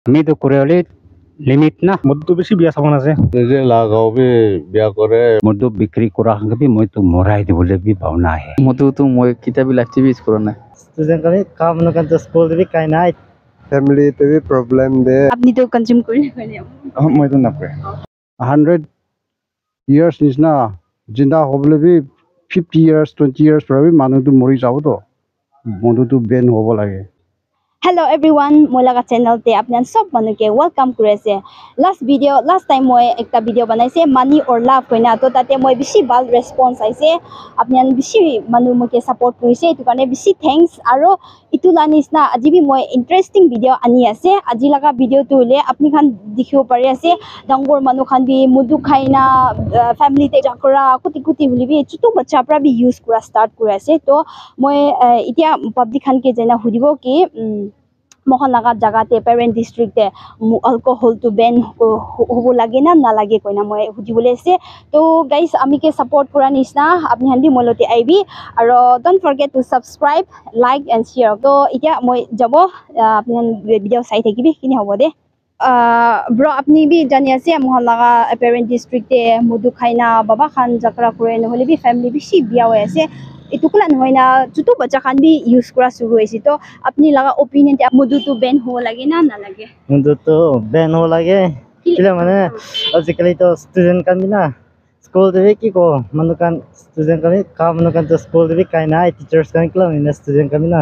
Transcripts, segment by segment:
আমি তো করে হলে লিমিট না মদটো বেছি বিয়া চাব নাযায় যে লাগাও বি বিয়া কৰে মধু বিক্রি করা হবে মই তো মরাই দিবলে বি ভাবনা है মধু তো মই কিতাবি লাগছে ইউজ করা না student kami কাম নকান তো স্কুল দিবি কাই নাই ফ্যামিলি তে বি প্রবলেম দে আপনি তো কনজিউম করে নেবেন মই তো নাপায় 100 years নিচিনা জিন্দা হবলে বি 50 years 20 years পরে মানুষটো মৰি যাব তো মধুটো বেন হ'ব লাগে Hello everyone, Mulaga channel te apnan sob manuke welcome kurese. Last time moi ekta video banaise money or love koina to tate moi bishi bal response aise. Apnan bishi manu moke support kurise etu kane bishi thanks aro itu la nisna ajibi moi interesting video ani ase. Aji laga video tu le apni khan dikhibo pari ase dangor manu khan bi mudu khaina family te jakora kuti huli bi chutu bacha pra bi use kura start kura ase to moi itia public khan ke jena hudibo ki mohan laga jaga te parent district te alcohol to ban hobo lage na lage koina moi hujibole ase to guys ami ke support kura nisna apni handi molote aibi aro don't forget to subscribe like and share to itia moi jabo apni video sai thakibi kini hobo de bro apni bi jani ase mohan laga parent district te mudu khaina baba khan jakra kure no hole bi family bi shi biya hoy ase इतुकला नहोइना जुतु बच्चा खान भी use करा शुरू होइसी तो अपनी लगा opinion ते मधु तो ban हो लगे ना लगे মধু তো বেন হ'ব লাগে কিলা মানে আজিকালি তো স্টুডেন্ট কান বিনা স্কুল দিবি কি কো মানু কান স্টুডেন্ট কান কাম নকান তো স্কুল দিবি কাই নাই টিচার্স কান কিলা মানে স্টুডেন্ট কান বিনা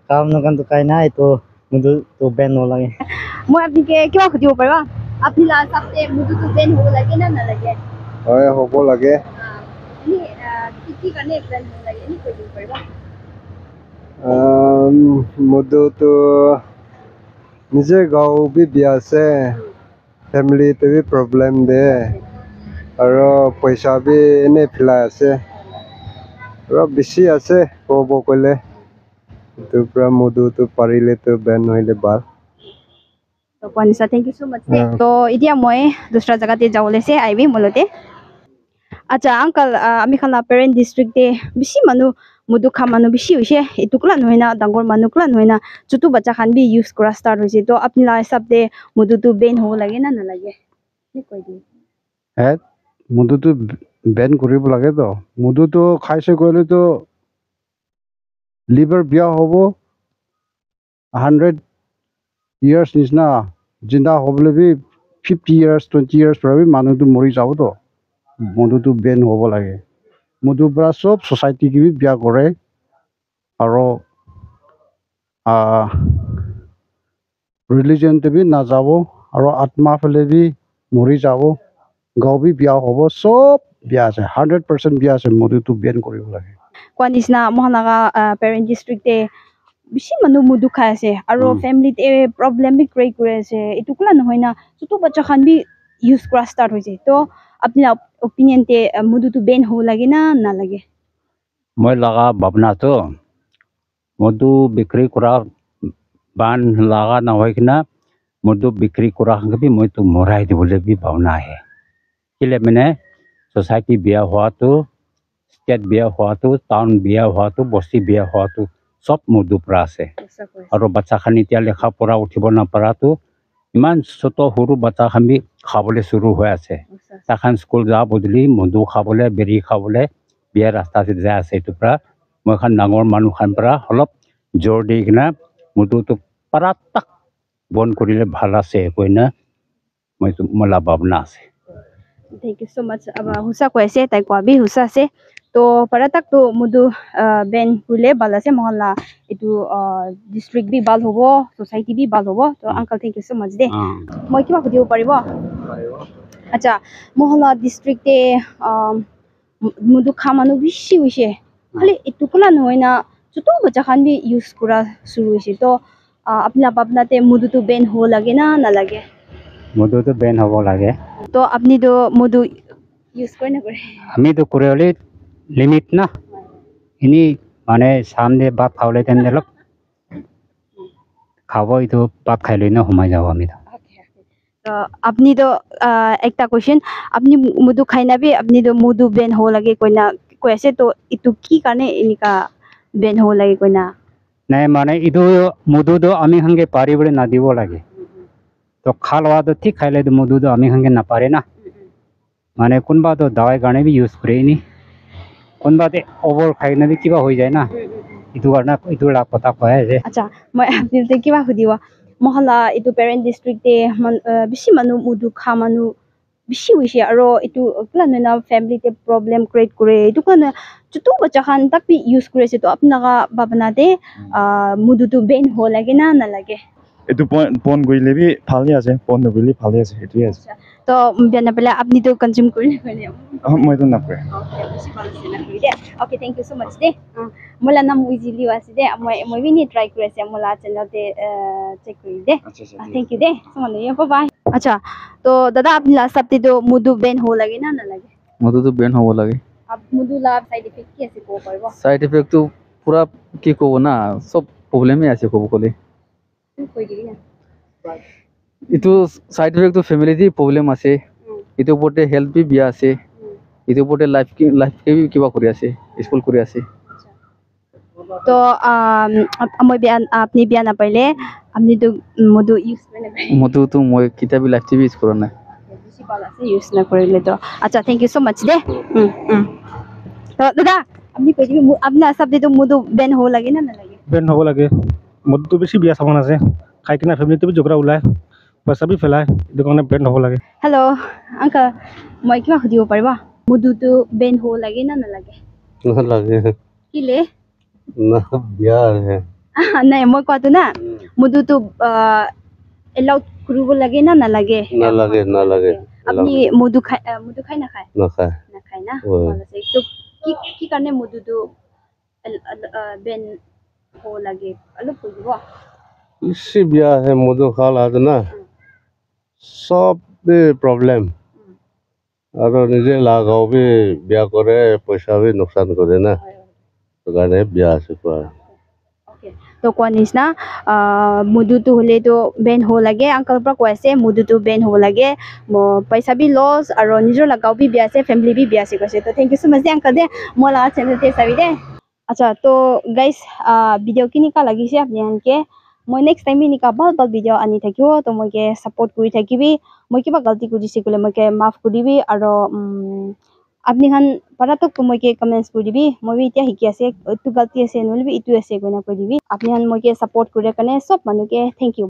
কাম নকান তো কাই নাই তো মধু তো বেন হ'ব লাগে মই আপনি के কিবা খুদিব পারবা আপনি লা সাথে মধু তো बैन हो लगे ना लगे হয় হ'ব লাগে কি কানে প্ল্যান हो लगे নি খুদিব পারবা মধুটো নিজে গাঁও বি বিয়া আছে ফ্যামিলি তে বি প্রবলেম দে আৰু পইচা বি এনে ফিলাই আছে আৰু বেছি আছে ক'ব ক'লে এইটো পৰা মধুটো পাৰিলে তো বেন নহ'লে ভাল तो पनिसा थैंक यू सो मच तो इदिया মই दूसरा जगह ते जावले से आइबी मलते अच्छा अंकल आमी खाना पेरेंट डिस्ट्रिक्ट ते बिसी मानु मुदु खा मानु बिसी होइसे इतुकला नहोइना डांगर मानुकला नहोइना जुतु बच्चा खान भी यूज करा स्टार्ट होइसे तो अपनी ला हिसाब दे मुदु तो बैन हो लगे ना लगे नि कइ दि হে মধুটো বেন কৰিব লাগে তো মধুটো খাইছে কৰিলে তো লিভাৰ বিয়া হ'ব 100 years নিচিনা জিন্দা হ'বলে বি 50 years 20 years পরে মানুষটো মৰি যাব তো মধুটো বেন হ'ব লাগে মধুৰ পৰা সব সোসাইটি কি বি বিয়া কৰে আৰু ৰিলিজন তে বি না যাব আৰু আত্মা ফেলে বি মৰি যাব গাঁও বি বিয়া হ'ব সব বিয়া আছে 100% বিয়া আছে মধুটো বেন কৰিব লাগে क्वानिसना मोहनागा पेरेंट डिस्ट्रिक्ट ते बिसी मनु मुदु खाय से आरो फैमिली ते प्रॉब्लम भी क्रिएट करे से इतुकला नहोइना जुतु बच्चा खान भी यूज करा स्टार्ट होइसे तो अपनी ओपिनियन ते मुदु तो बैन हो लगे ना लगे মই লাগা ভাবনা তো মধু বিক্রি করা বান লাগা না হয় কিনা মধু বিক্রি করা হবে মই তো মরাই দিবলে বি ভাবনা है কিলে মানে সোসাইটি বিয়া হওয়া তো স্টেট বিয়া হওয়া তো টাউন বিয়া হওয়া তো বস্তি বিয়া হওয়া তো সব মধু পৰা আছে আৰু বাচ্চা খান এতিয়া লেখা পঢ়া উঠিব নাপাৰা তো ইমান ছোট সৰু বাচ্চা খান বি খাবলৈ শুৰু হৈ আছে তাখান স্কুল যা বদলি মধু খাবলৈ বেৰি খাবলৈ বিয়া ৰাস্তা যাই আছে এইটো পৰা মই খান ডাঙৰ মানুহ খান পৰা অলপ জোৰ দি কিনা মধুটো পাৰা তাক বন্ধ কৰিলে ভাল আছে কইনা মই মোলা ভাবনা আছে थैंक यू सो मच अब हुसा कोइसे ताइ को भी हुसा से तो para tak to mudu ben hule bala se mohalla etu district bi bal hobo society bi bal hobo to uncle thank you so much de moi kiba khodibo paribo acha mohalla district te mudu khamanu bishi hoise khali etu kula noina chutu bacha khan bi use kura shuru hoise to apna babna te mudu to ben ho lage na lage মধু তো Ben হ'ব লাগে तो अपनी तो मुदु use करे ना करे আমি তো করে হলে লিমিট না ইনি মানে সামনে ভাত খাওয়ালে তেন অলপ খাব এইটো ভাত খাই লৈ না সোমাই যাব আমি तो अपनी तो एक ता क्वेश्चन अपनी मुदु खाइना भी अपनी तो मुदु बैन हो लगे कोई ना कोई ऐसे तो इतु की करने इनका बैन हो लगे कोई ना নাই মানে এইটো মধুটো আমি সঙ্গে পাৰিবলৈ না দিব লাগে तो खा लवा तो ठीक खाई ले तो मधु तो आमी खाने ना पारे ना माने कौन बात तो दवाई गाने भी यूज करे नहीं कौन बात ओवर खाई ना भी किबा हो जाए ना इतु लाग पता को है जे আচ্ছা মই আপোনালোকে কিবা সুধিব মহলা এইটো পেৰেণ্ট ডিষ্ট্ৰিক্টে বেছি মানুহ মুদু খা মানুহ বেছি হৈছে আৰু এইটো কিলানো না ফ্যামিলিতে প্ৰবলেম ক্ৰিয়েট কৰে এইটো কাৰণে যটো বাচ্চা খান তাক বি ইউজ কৰিছে তো আপোনালোকে ভাবনাতে মুদুটো বেন হ লাগে না নালাগে এইটো পন কৰিলে বি ভালে আছে পন নকৰিলে ভালে আছে এইটোৱে আছে তো বেন নাপালে আপুনি তো কনজিউম কৰিলে হয়নে মইতো নকৰে Okay, thank you so much de. Mula na mo easily wasi de. Mo bini try kuri ase mula channel te check kuri de. Thank you de. Samano ye bye bye. Acha, to dada apni la sabte to mudu ben ho lage na lage. মধুটো বেন হ'ব লাগে Ab mudu la side effect ki ase ko paribo. Side ইফেক্টটো পুৰা কি ক'ব না চব প্ৰব্লেমে আছে ক'ব গ'লে Koi dili na. এইটো সাইড ইফেক্টটো ফ্যামিলিতে প্ৰব্লেম আছে এইটো ওপৰতে হেল্থ বি বিয়া আছে এইটো ওপৰতে লাইফকে বি কিবা কৰি আছে স্কুল কৰি আছে To moi bian apni bian na paile apni to mudu use na paile. মধুটো মই কিতাপি লাইফ টিভি ইউজ কৰা নাই Bisi pala se use na korile to. Acha, thank you so much de. To dada apni koi dili apna sabte to mudu ben ho lage na lage. Ben হ'ব লাগে মদটো বেছি বিয়া চামান আছে খাই কিনা ফেমিলিটো B জোগৰা ওলায় পইচা বি পেলায় এইটো কাৰণে বেন হ'ব লাগে Hello, uncle. Moi kiba hudibo pariba? Mudu to ben ho lage na lage. নালাগে Kile? না বিয়া হে Nai moi ko to na. Mudu to allow kurubo lage na lage. নালাগে নালাগে Apni mudu khai na khai. নাখায় Na khai na. Oh. Wala se to ki karne mudu to ben ho lage. Alo pujibo. বেছি বিয়া হে মধু খাল আছে না সব প্রবলেম আর নিজে লাগাও বি বিয়া করে পয়সা বি নোকসান করে না তো কাৰণে বিয়া আছে কোৱা Okay. To kwanis na mudu to hole to ben ho lage uncle pra kwase mudu to ben ho lage mo paisa bi loss aro nijor lagaw bi biase family bi biase kwase to thank you so much de uncle de mola channel te sabi de acha to guys video kini ka lagise apni anke moi next time ni ka bal video ani thakibo to moi ke support kuri thakibi moi kiba galti kujise kole moi ke maaf kuribi aro আপনি খান পারাতক মই কে comments কৰি দিবি মই B এতিয়া শিকি আছে এটো গলতি আছে নলবি ইটো আছে কইনা কৈ দিবি আপনি খান মই কে সাপোর্ট কৰে কাৰণে সব মানুহ কে থ্যাংক ইউ